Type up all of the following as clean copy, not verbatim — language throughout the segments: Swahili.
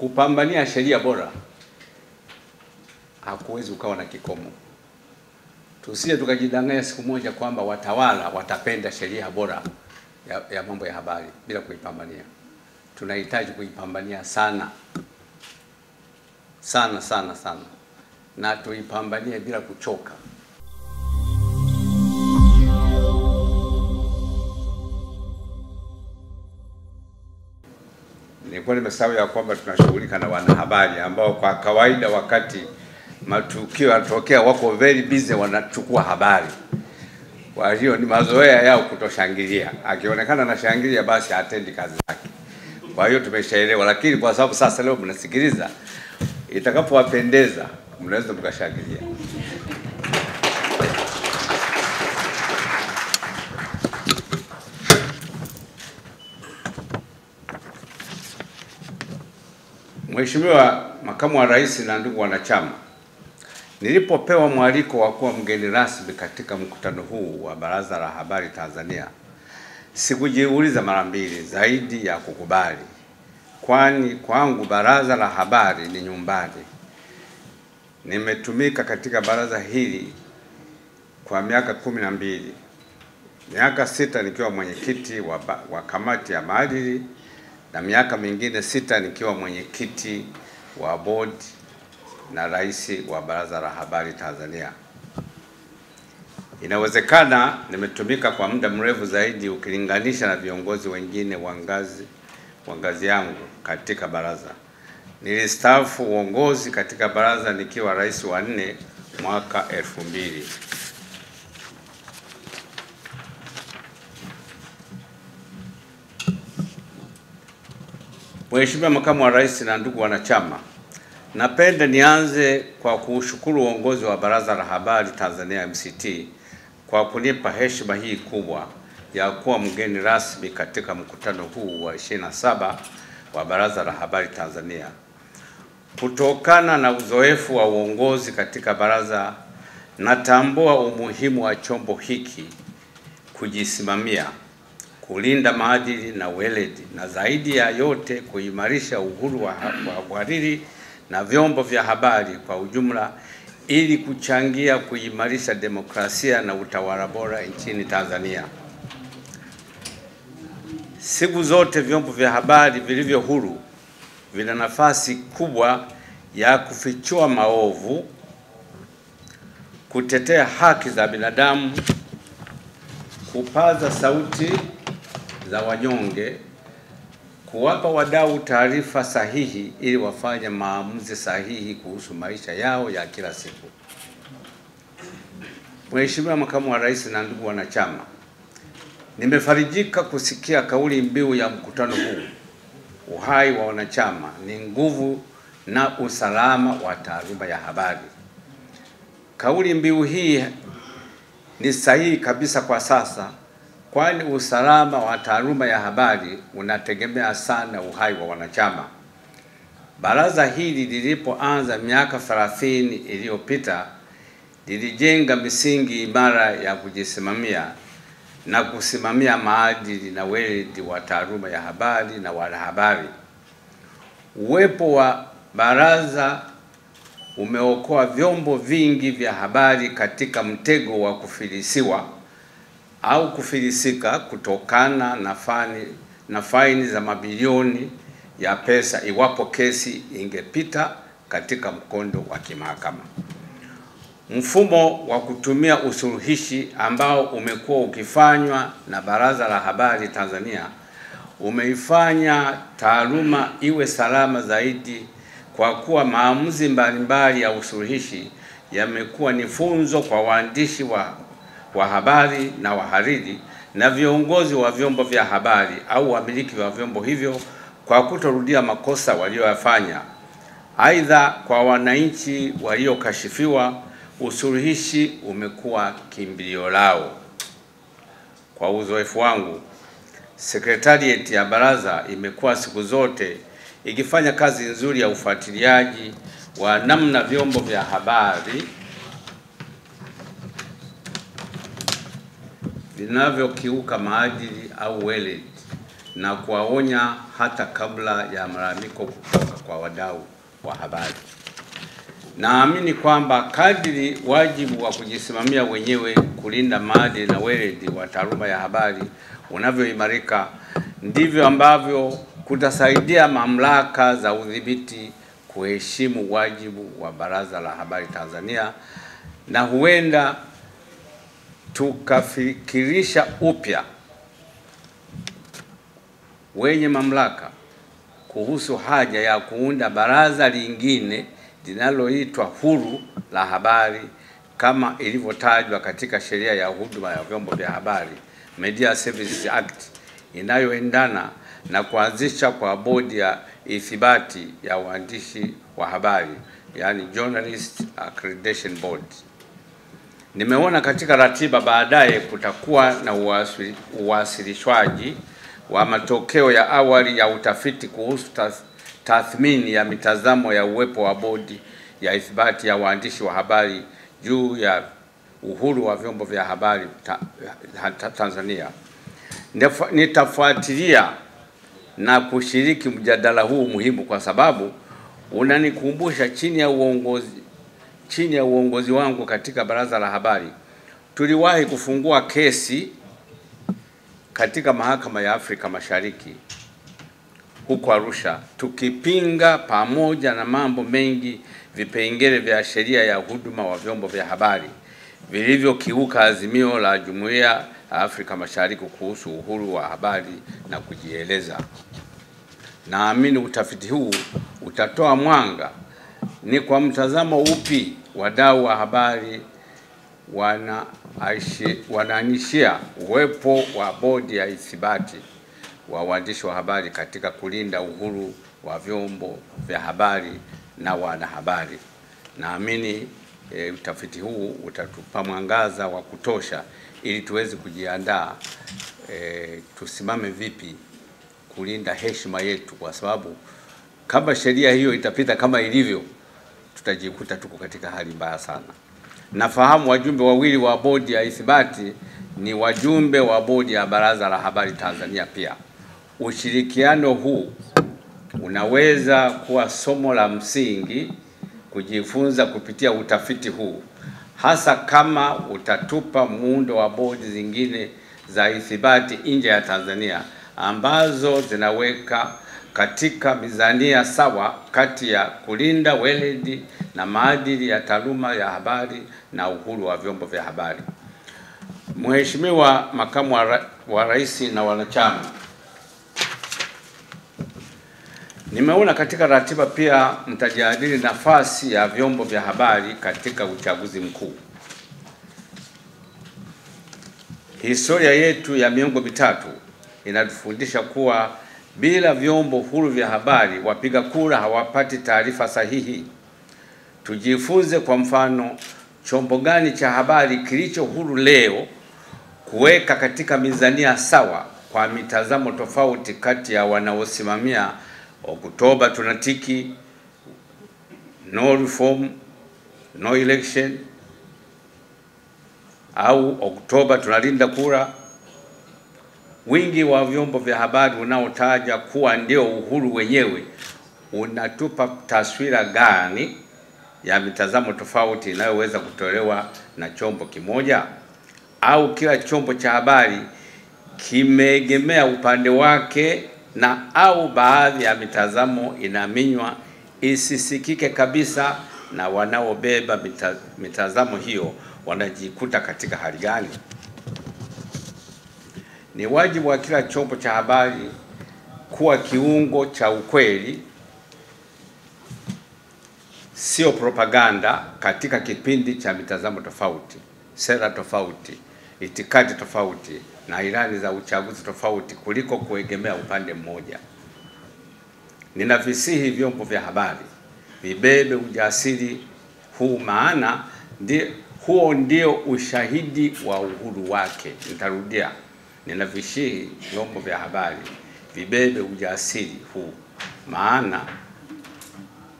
kupambania sheria bora hakuwezi ukawa na kikomo. Tusije tukajidanganya siku moja kwamba watawala watapenda sheria bora ya mambo ya habari bila kuipambania. Tunahitaji kuipambania sana sana sana sana, na tuipambanie bila kuchoka. Nilikuwa nimesahau ya kwamba tunashughulika na wanahabari ambao kwa kawaida wakati matukio yanatokea wako very busy, wanachukua habari. Kwa hiyo ni mazoea yao kutoshangilia. Akionekana na shangilia basi hatendi kazi zake. Kwa hiyo tumeshaelewa, lakini kwa sababu sasa leo mnasikiliza, itakapowapendeza mnaweza mkashangilia. Mheshimiwa Makamu wa Rais na ndugu wanachama, nilipopewa mwaliko wa kuwa mgeni rasmi katika mkutano huu wa Baraza la Habari Tanzania, sikujiuliza mara mbili zaidi ya kukubali, kwani kwangu Baraza la Habari ni nyumbani. Nimetumika katika baraza hili kwa miaka 12, miaka 6 nikiwa mwenyekiti wa kamati ya maadili na miaka mingine 6 nikiwa mwenyekiti wa board na rais wa Baraza la Habari Tanzania. Inawezekana nimetumika kwa muda mrefu zaidi ukilinganisha na viongozi wengine wa ngazi yangu katika baraza. Nilistaafu uongozi katika baraza nikiwa rais wa 4 mwaka 2000. Mheshimiwa Makamu wa Rais na ndugu wanachama, napenda nianze kwa kushukuru uongozi wa Baraza la Habari Tanzania MCT kwa kunipa heshima hii kubwa ya kuwa mgeni rasmi katika mkutano huu wa 27 wa Baraza la Habari Tanzania. Kutokana na uzoefu wa uongozi katika baraza, natambua umuhimu wa chombo hiki kujisimamia, kulinda maadili na weledi, na zaidi ya yote kuimarisha uhuru wa uhariri na vyombo vya habari kwa ujumla, ili kuchangia kuimarisha demokrasia na utawala bora nchini Tanzania. Siku zote vyombo vya habari vilivyo huru vina nafasi kubwa ya kufichua maovu, kutetea haki za binadamu, kupaza sauti za wanyonge, kuwapa wadau taarifa sahihi ili wafanye maamuzi sahihi kuhusu maisha yao ya kila siku. Mheshimiwa Makamu wa Rais na ndugu wanachama, nimefarijika kusikia kauli mbiu ya mkutano huu, uhai wa wanachama ni nguvu na usalama wa taaluma ya habari. Kauli mbiu hii ni sahihi kabisa kwa sasa, kwani usalama wa taaluma ya habari unategemea sana uhai wa wanachama. Baraza hili lilipoanza miaka 30 iliyopita, lilijenga misingi imara ya kujisimamia na kusimamia maadili na weledi wa taaluma ya habari na wanahabari. Uwepo wa baraza umeokoa vyombo vingi vya habari katika mtego wa kufilisiwa au kufilisika kutokana na faini za mabilioni ya pesa iwapo kesi ingepita katika mkondo wa kimahakama. Mfumo wa kutumia usuluhishi ambao umekuwa ukifanywa na Baraza la Habari Tanzania umeifanya taaluma iwe salama zaidi, kwa kuwa maamuzi mbalimbali ya usuluhishi yamekuwa ni funzo kwa waandishi wa habari na wahariri na viongozi wa vyombo vya habari au wamiliki wa vyombo hivyo kwa kutorudia makosa walioyafanya. Aidha, kwa wananchi waliokashifiwa, usuluhishi umekuwa kimbilio lao. Kwa uzoefu wangu, Secretariat ya baraza imekuwa siku zote ikifanya kazi nzuri ya ufuatiliaji wa namna vyombo vya habari vinavyokiuka maadili au weledi na kuwaonya hata kabla ya malalamiko kutoka kwa wadau wa habari. Naamini kwamba kadiri wajibu wa kujisimamia wenyewe kulinda maadili na weledi wa taaluma ya habari unavyoimarika, ndivyo ambavyo kutasaidia mamlaka za udhibiti kuheshimu wajibu wa Baraza la Habari Tanzania, na huenda tukafikirisha upya wenye mamlaka kuhusu haja ya kuunda baraza lingine linaloitwa huru la habari kama ilivyotajwa katika sheria ya huduma ya vyombo vya habari, Media Services Act, inayoendana na kuanzisha kwa bodi ya ithibati ya waandishi wa habari, yani Journalist Accreditation Board. Nimeona katika ratiba baadaye kutakuwa na uwasilishwaji wa matokeo ya awali ya utafiti kuhusu tathmini ya mitazamo ya uwepo wa bodi ya ithibati ya waandishi wa habari juu ya uhuru wa vyombo vya habari Tanzania. Nitafuatilia na kushiriki mjadala huu muhimu kwa sababu unanikumbusha chini ya uongozi wangu katika Baraza la Habari tuliwahi kufungua kesi katika Mahakama ya Afrika Mashariki huko Arusha, tukipinga pamoja na mambo mengi vipengele vya sheria ya huduma wa vyombo vya habari vilivyokiuka azimio la Jumuiya ya Afrika Mashariki kuhusu uhuru wa habari na kujieleza. Naamini utafiti huu utatoa mwanga ni kwa mtazamo upi wadau wa habari wanaanishia uwepo wa bodi ya ithibati wa waandishi wa habari katika kulinda uhuru wa vyombo vya habari na wanahabari. Naamini utafiti huu utatupa mwangaza wa kutosha ili tuweze kujiandaa tusimame vipi kulinda heshima yetu, kwa sababu kama sheria hiyo itapita kama ilivyo, tutajikuta tuko katika hali mbaya sana. Nafahamu wajumbe wawili wa bodi ya ithibati ni wajumbe wa bodi ya Baraza la Habari Tanzania pia. Ushirikiano huu unaweza kuwa somo la msingi kujifunza kupitia utafiti huu, hasa kama utatupa muundo wa bodi zingine za ithibati nje ya Tanzania ambazo zinaweka katika mizania sawa kati ya kulinda weledi na maadili ya taaluma ya habari na uhuru wa vyombo vya habari. Mheshimiwa Makamu wa Rais na wanachama, nimeona katika ratiba pia mtajadili nafasi ya vyombo vya habari katika uchaguzi mkuu. Historia yetu ya miongo mitatu inatufundisha kuwa bila vyombo huru vya habari wapiga kura hawapati taarifa sahihi. Tujifunze kwa mfano, chombo gani cha habari kilicho huru leo kuweka katika mizania sawa kwa mitazamo tofauti kati ya wanaosimamia Oktoba tunatiki, no reform, no election, au Oktoba tunalinda kura. Wingi wa vyombo vya habari unaotaja kuwa ndio uhuru wenyewe unatupa taswira gani ya mitazamo tofauti inayoweza kutolewa na chombo kimoja? Au kila chombo cha habari kimeegemea upande wake na au baadhi ya mitazamo inaminywa isisikike kabisa, na wanaobeba mitazamo hiyo wanajikuta katika hali gani? Ni wajibu wa kila chombo cha habari kuwa kiungo cha ukweli, sio propaganda, katika kipindi cha mitazamo tofauti, sera tofauti, itikadi tofauti na ilani za uchaguzi tofauti kuliko kuegemea upande mmoja. Ninavisihi vyombo vya habari vibebe ujasiri huu, maana huo ndio ushahidi wa uhuru wake. Nitarudia, ninavisihi vyombo vya habari vibebe ujasiri huu, maana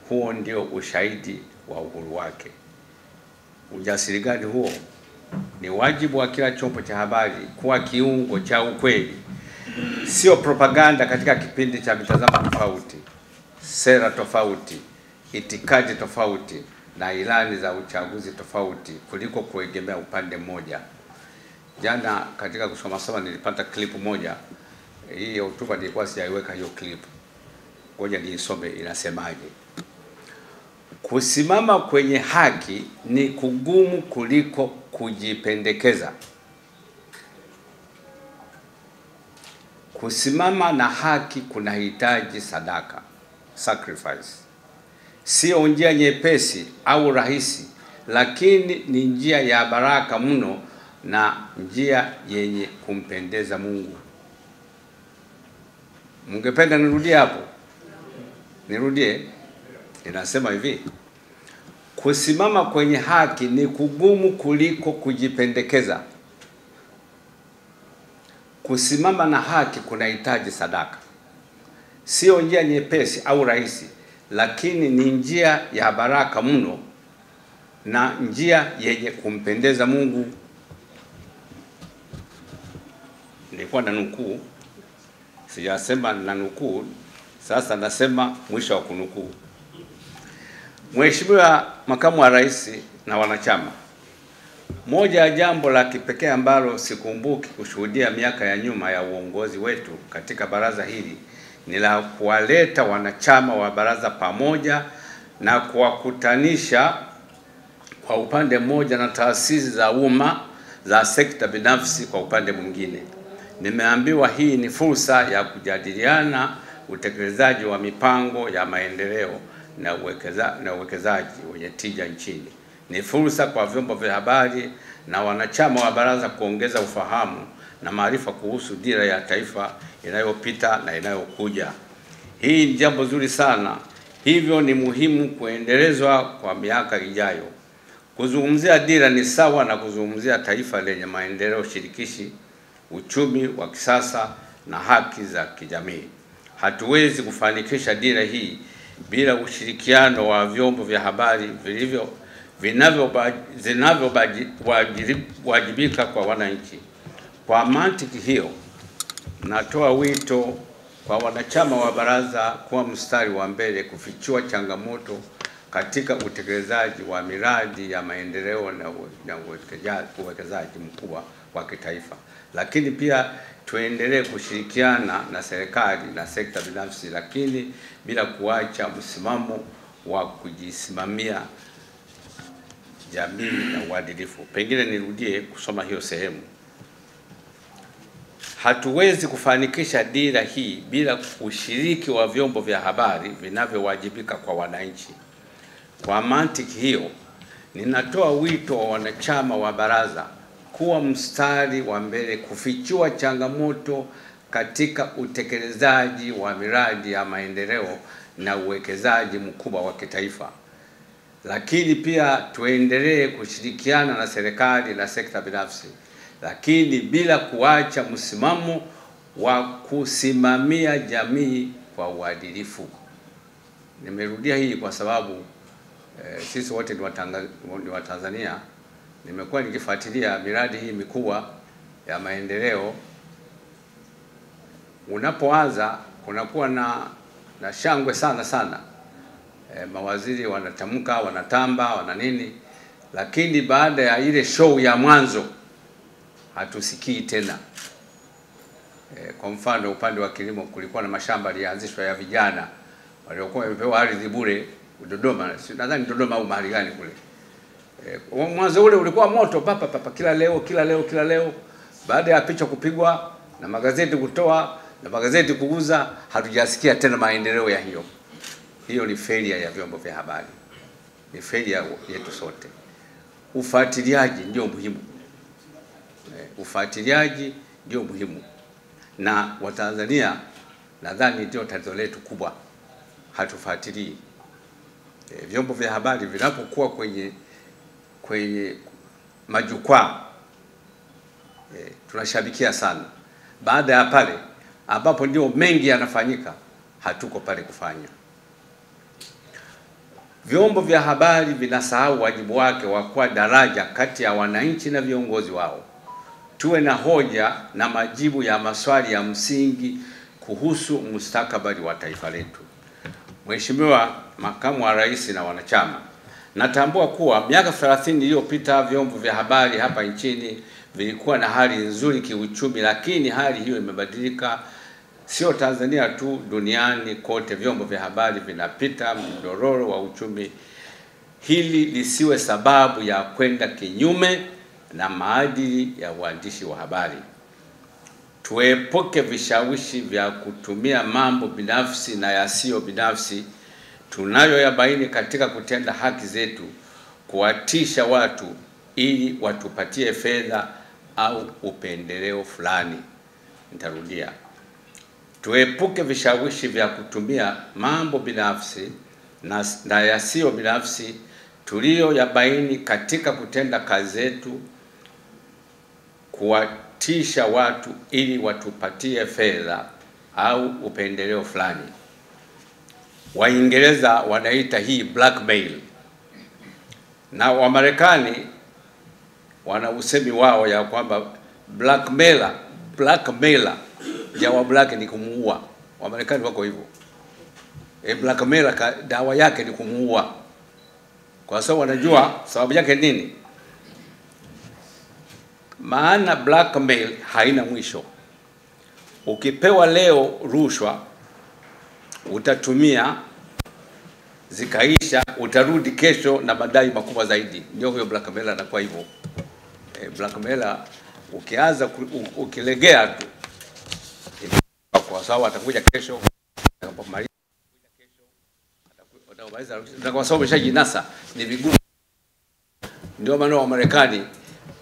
huo ndio ushahidi wa uhuru wake. Ujasiri gani huo? Ni wajibu wa kila chombo cha habari kuwa kiungo cha ukweli, sio propaganda katika kipindi cha mitazamo tofauti, sera tofauti, itikadi tofauti na ilani za uchaguzi tofauti kuliko kuegemea upande mmoja. Jana katika kusoma nilipata clip moja. Hii hotuba nilikuwa sijaiweka hiyo clip. Ngoja niisome inasemaje. Kusimama kwenye haki ni kugumu kuliko kujipendekeza. Kusimama na haki kunahitaji sadaka, sacrifice. Sio njia nyepesi au rahisi, lakini ni njia ya baraka mno na njia yenye kumpendeza Mungu. Mungependa nirudie hapo? Nirudie? Inasema hivi. Kusimama kwenye haki ni kugumu kuliko kujipendekeza. Kusimama na haki kunahitaji sadaka. Sio njia nyepesi au rahisi, lakini ni njia ya baraka mno na njia yenye kumpendeza Mungu. Nilikuwa na nukuu, sijasema na nukuu, sasa nasema mwisho wa kunukuu. Mheshimiwa Makamu wa Rais na wanachama, moja ya jambo la kipekee ambalo sikumbuki kushuhudia miaka ya nyuma ya uongozi wetu katika baraza hili ni la kuwaleta wanachama wa baraza pamoja na kuwakutanisha kwa upande mmoja na taasisi za umma za sekta binafsi kwa upande mwingine. Nimeambiwa hii ni fursa ya kujadiliana utekelezaji wa mipango ya maendeleo na uwekezaji wenye tija nchini. Ni fursa kwa vyombo vya habari na wanachama wa baraza kuongeza ufahamu na maarifa kuhusu dira ya taifa inayopita na inayokuja. Hii ni jambo zuri sana, hivyo ni muhimu kuendelezwa kwa miaka ijayo. Kuzungumzia dira ni sawa na kuzungumzia taifa lenye maendeleo shirikishi, uchumi wa kisasa na haki za kijamii. Hatuwezi kufanikisha dira hii bila ushirikiano wa vyombo vya habari vinavyowajibika kwa wananchi. Kwa mantiki hiyo, natoa wito kwa wanachama wa baraza kuwa mstari wa mbele kufichua changamoto katika utekelezaji wa miradi ya maendeleo na uwekezaji mkubwa wa kitaifa. Lakini pia tuendelee kushirikiana na serikali na sekta binafsi, lakini bila kuacha msimamo wa kujisimamia jamii na uadilifu. Pengine nirudie kusoma hiyo sehemu. Hatuwezi kufanikisha dira hii bila ushiriki wa vyombo vya habari vinavyowajibika kwa wananchi. Kwa mantiki hiyo, ninatoa wito wa wanachama wa baraza kuwa mstari wa mbele kufichua changamoto katika utekelezaji wa miradi ya maendeleo na uwekezaji mkubwa wa kitaifa. Lakini pia tuendelee kushirikiana na serikali na sekta binafsi, lakini bila kuacha msimamo wa kusimamia jamii kwa uadilifu. Nimerudia hii kwa sababu sisi wote ni Watanzania. Nimekuwa nikifuatilia miradi hii mikubwa ya maendeleo. Unapoanza kunakuwa na shangwe sana. Mawaziri wanatamka, wanatamba, wana nini, lakini baada ya ile show ya mwanzo hatusikii tena. Kwa mfano upande wa kilimo kulikuwa na mashamba yalianzishwa ya vijana waliokuwa wamepewa ardhi bure Dodoma, nadhani Dodoma au mahali gani kule. Mwanzo ule ulikuwa moto papa kila leo. Baada ya picha kupigwa na magazeti kutoa na magazeti kuuza, hatujasikia tena maendeleo ya hiyo. Hiyo ni failure ya vyombo vya habari. Ni failure yetu sote. Ufuatiliaji ndio muhimu. Ufuatiliaji ndio muhimu. Na Watanzania nadhani ndio tatizo letu kubwa. Hatufuatilii. Vyombo vya habari vinapokuwa kwenye majukwaa tunashabikia sana. Baada ya pale ambapo ndio mengi yanafanyika, hatuko pale kufanya. Vyombo vya habari vinasahau wajibu wake wa kuwa daraja kati ya wananchi na viongozi wao. tuwe na hoja na majibu ya maswali ya msingi kuhusu mustakabali wa taifa letu. Mheshimiwa Makamu wa Rais na wanachama, natambua kuwa miaka 30 iliyopita vyombo vya habari hapa nchini vilikuwa na hali nzuri kiuchumi, lakini hali hiyo imebadilika. Sio Tanzania tu, duniani kote vyombo vya habari vinapita mdororo wa uchumi. Hili lisiwe sababu ya kwenda kinyume na maadili ya uandishi wa habari. Tuepuke vishawishi vya kutumia mambo binafsi na yasiyo binafsi tunayoyabaini katika kutenda haki zetu kuwatisha watu ili watupatie fedha au upendeleo fulani. Nitarudia. Tuepuke vishawishi vya kutumia mambo binafsi na yasiyo binafsi tuliyoyabaini katika kutenda kazi zetu kuwatisha watu ili watupatie fedha au upendeleo fulani. Waingereza wanaita hii blackmail, na Wamarekani wana usemi wao ya kwamba blackmailer jawabu lake ni kumuua. Wamarekani wako hivyo. Blackmailer dawa yake ni kumuua, kwa sababu wanajua sababu yake nini. Maana blackmail haina mwisho. Ukipewa leo rushwa, utatumia zikaisha, utarudi kesho na madai makubwa zaidi. Ndio huyo blackmailer anakuwa hivyo. Blackmailer ukianza ukilegea tu, kwa sababu atakuja kesho, atakapomaliza kesho atamaliza, na kwa sababu umeshajinasa ni vigumu. Ndio maana wa Marekani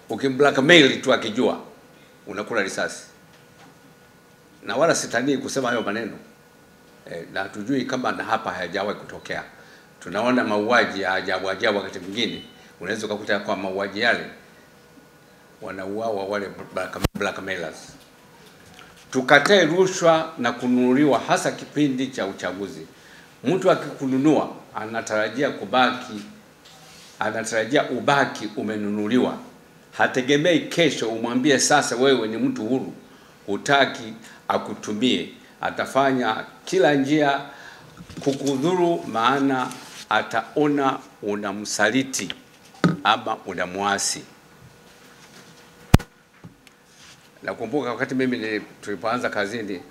ukimblackmail tu akijua unakula risasi. Na wala sitanii kusema hayo maneno. Na tujui kama na hapa hayajawahi kutokea. Tunaona mauaji ya ajabu wakati mwingine. Unaweza kukuta kwa mauaji yale wanauawa wale blackmailers. Tukatae rushwa na kununuliwa, hasa kipindi cha uchaguzi. Mtu akikununua anatarajia ubaki umenunuliwa. Hategemei kesho umwambie sasa wewe ni mtu huru, hutaki akutumie. Atafanya kila njia kukudhuru, maana ataona unamsaliti ama unamuasi. Nakumbuka wakati mimi tulipoanza kazini,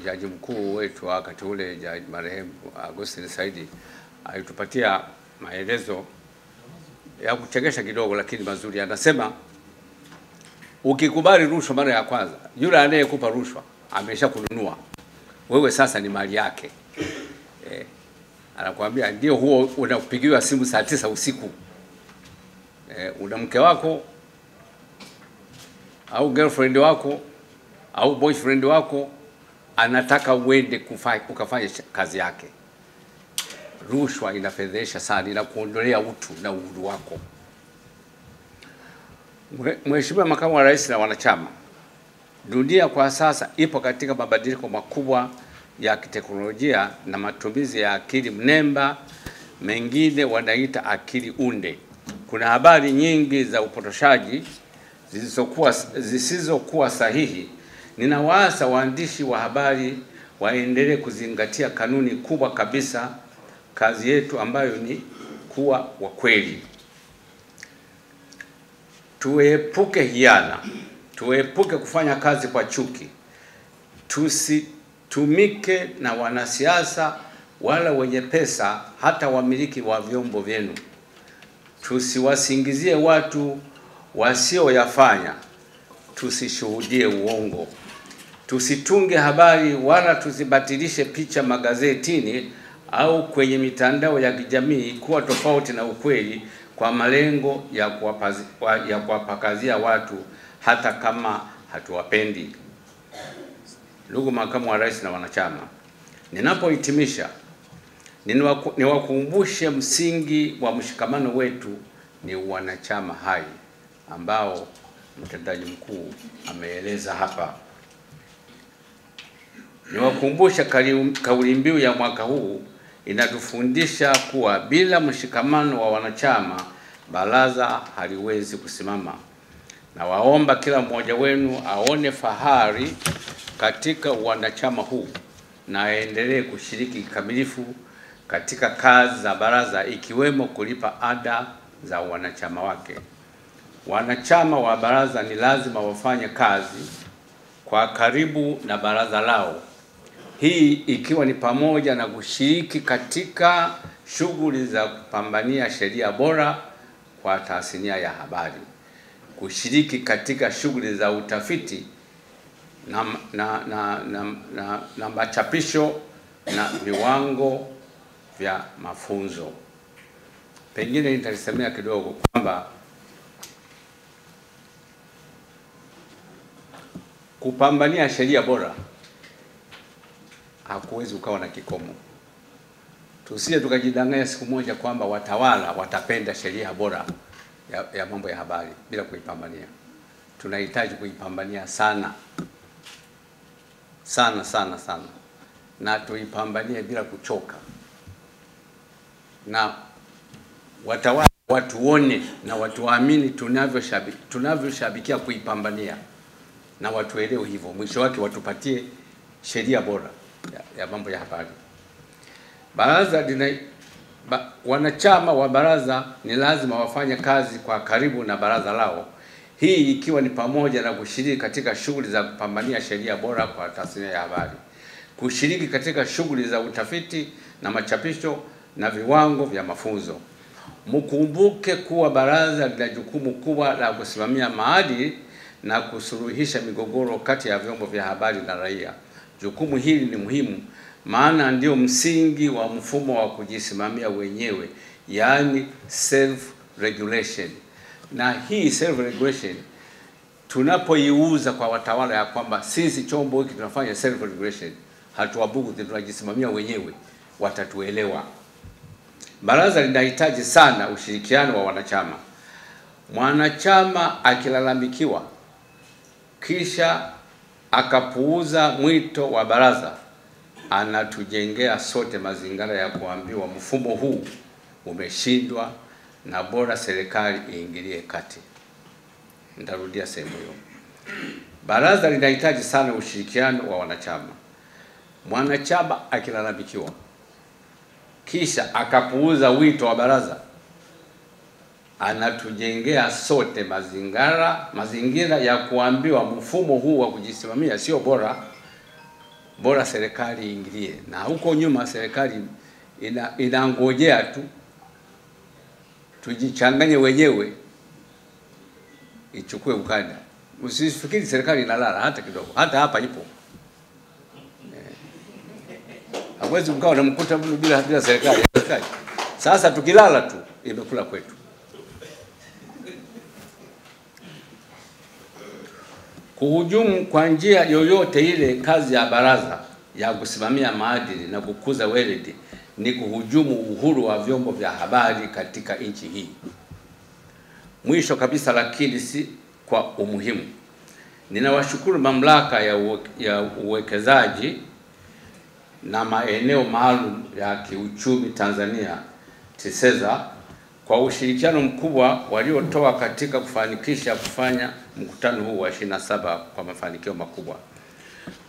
jaji mkuu wetu wakati ule, jaji marehemu Augustine Saidi, alitupatia maelezo ya kuchekesha kidogo lakini mazuri. Anasema ukikubali rushwa mara ya kwanza, yule anayekupa rushwa ameshakununua wewe, sasa ni mali yake. Anakuambia ndio huo unakupigiwa simu saa 9 usiku. Una mke wako au girlfriend wako au boyfriend wako anataka uende ukafanye kazi yake. Rushwa inafedhesha sana, inakuondolea utu na uhuru wako. Mheshimiwa Makamu wa Rais na wanachama, dunia kwa sasa ipo katika mabadiliko makubwa ya kiteknolojia na matumizi ya akili mnemba, mengine wanaita akili unde. Kuna habari nyingi za upotoshaji zisizokuwa sahihi. Ninawaasa waandishi wa habari waendelee kuzingatia kanuni kubwa kabisa kazi yetu, ambayo ni kuwa wa kweli. Tuepuke hiana, tuepuke kufanya kazi kwa chuki. Tusitumike na wanasiasa wala wenye pesa, hata wamiliki wa vyombo vyenu. Tusiwasingizie watu wasioyafanya. Tusishuhudie uongo. Tusitunge habari wala tusibatilishe picha magazetini au kwenye mitandao ya kijamii kuwa tofauti na ukweli kwa malengo ya kuwapakazia watu hata kama hatuwapendi. Ndugu Makamu wa Rais na wanachama, ninapohitimisha niwakumbushe msingi wa mshikamano wetu ni wanachama hai ambao mtendaji mkuu ameeleza hapa. Niwakumbusha kauli mbiu ya mwaka huu inatufundisha kuwa bila mshikamano wa wanachama baraza haliwezi kusimama. na waomba kila mmoja wenu aone fahari katika wanachama huu na aendelee kushiriki kikamilifu katika kazi za baraza, ikiwemo kulipa ada za wanachama wake. Wanachama wa baraza ni lazima wafanye kazi kwa karibu na baraza lao, hii ikiwa ni pamoja na kushiriki katika shughuli za kupambania sheria bora kwa tasnia ya habari, kushiriki katika shughuli za utafiti na machapisho na viwango vya mafunzo. Pengine nitalisemea kidogo kwamba kupambania sheria bora hakuwezi ukawa na kikomo. Tusije tukajidanganya siku moja kwamba watawala watapenda sheria bora ya mambo ya habari bila kuipambania. Tunahitaji kuipambania sana sana sana sana, na tuipambanie bila kuchoka, na watawala watuone na watuamini tunavyoshabikia kuipambania, na watuelewe hivyo, mwisho wake watupatie sheria bora ya mambo ya habari. Wanachama wa baraza ni lazima wafanye kazi kwa karibu na baraza lao, hii ikiwa ni pamoja na kushiriki katika shughuli za kupambania sheria bora kwa tasnia ya habari, kushiriki katika shughuli za utafiti na machapisho na viwango vya mafunzo. Mkumbuke kuwa baraza lina jukumu kubwa la kusimamia maadili na kusuluhisha migogoro kati ya vyombo vya habari na raia. Jukumu hili ni muhimu, maana ndio msingi wa mfumo wa kujisimamia wenyewe, yaani self regulation. Na hii self regulation tunapoiuza kwa watawala ya kwamba sisi chombo hiki tunafanya self regulation, hatuabudu, tunajisimamia wenyewe, watatuelewa. Baraza linahitaji sana ushirikiano wa wanachama. Mwanachama akilalamikiwa kisha akapuuza mwito wa baraza, anatujengea sote mazingira ya kuambiwa mfumo huu umeshindwa na bora serikali iingilie kati. Nitarudia sehemu hiyo. Baraza linahitaji sana ushirikiano wa wanachama. Mwanachama akilalamikiwa kisha akapuuza wito wa baraza, anatujengea sote mazingira ya kuambiwa mfumo huu wa kujisimamia sio bora serikali iingilie. Na huko nyuma serikali inangojea tu tujichanganye wenyewe ichukue ukanda. Usifikiri serikali inalala hata kidogo, hata hapa ipo. Hawezi mkao na mkuta bila serikali. Sasa tukilala tu imekula kwetu. Kuhujumu kwa njia yoyote ile kazi ya baraza ya kusimamia maadili na kukuza weledi ni kuhujumu uhuru wa vyombo vya habari katika nchi hii. Mwisho kabisa, lakini si kwa umuhimu, ninawashukuru mamlaka ya uwekezaji na maeneo maalum ya kiuchumi Tanzania TISEZA kwa ushirikiano mkubwa waliotoa katika kufanikisha kufanya mkutano huu wa 27 kwa mafanikio makubwa.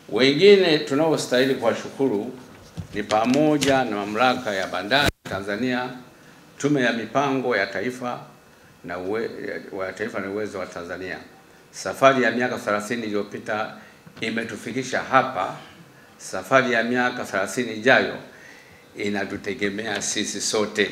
Wengine tunaostahili kuwashukuru ni pamoja na mamlaka ya bandari Tanzania, Tume ya Mipango ya Taifa na Uwezo wa Tanzania. Safari ya miaka 30 iliyopita imetufikisha hapa. Safari ya miaka 30 ijayo inatutegemea sisi sote.